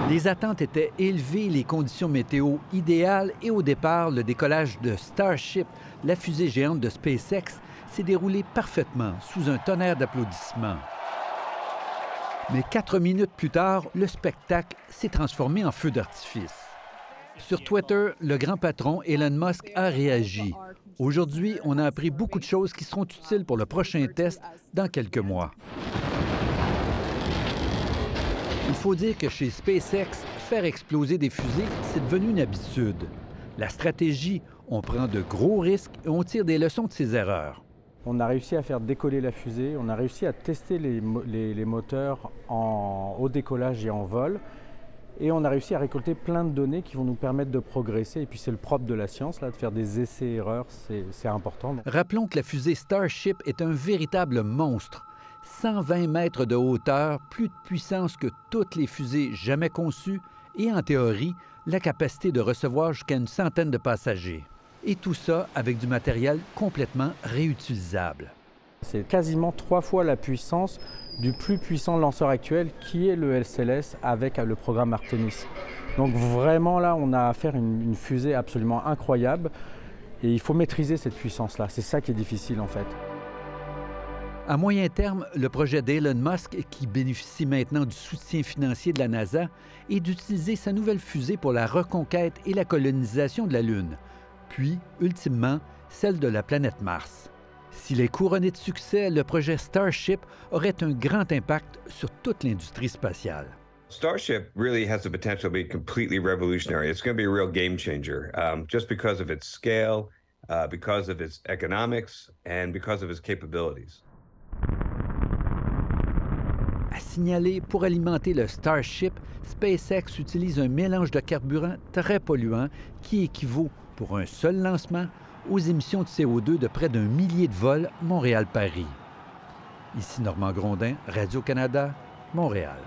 Les attentes étaient élevées, les conditions météo idéales et au départ, le décollage de Starship, la fusée géante de SpaceX, s'est déroulé parfaitement sous un tonnerre d'applaudissements. Mais 4 minutes plus tard, le spectacle s'est transformé en feu d'artifice. Sur Twitter, le grand patron Elon Musk a réagi. Aujourd'hui, on a appris beaucoup de choses qui seront utiles pour le prochain test dans quelques mois. Il faut dire que chez SpaceX, faire exploser des fusées, c'est devenu une habitude. La stratégie, on prend de gros risques et on tire des leçons de ses erreurs. On a réussi à faire décoller la fusée, on a réussi à tester les moteurs au décollage et en vol. Et on a réussi à récolter plein de données qui vont nous permettre de progresser. Et puis c'est le propre de la science, là, de faire des essais-erreurs, c'est important. Rappelons que la fusée Starship est un véritable monstre. 120 mètres de hauteur, plus de puissance que toutes les fusées jamais conçues et, en théorie, la capacité de recevoir jusqu'à une centaine de passagers. Et tout ça avec du matériel complètement réutilisable. C'est quasiment 3 fois la puissance du plus puissant lanceur actuel qui est le SLS avec le programme Artemis. Donc vraiment là, on a affaire à une fusée absolument incroyable et il faut maîtriser cette puissance-là. C'est ça qui est difficile en fait. À moyen terme, le projet d'Elon Musk, qui bénéficie maintenant du soutien financier de la NASA, est d'utiliser sa nouvelle fusée pour la reconquête et la colonisation de la Lune, puis, ultimement, celle de la planète Mars. S'il est couronné de succès, le projet Starship aurait un grand impact sur toute l'industrie spatiale. Starship really has the potential to be completely revolutionary. It's going to be a real game changer, just because of its scale, because of its economics, and because of its capabilities. À signaler, pour alimenter le Starship, SpaceX utilise un mélange de carburant très polluant qui équivaut, pour un seul lancement, aux émissions de CO2 de près d'1 millier de vols Montréal-Paris. Ici Normand Grondin, Radio-Canada, Montréal.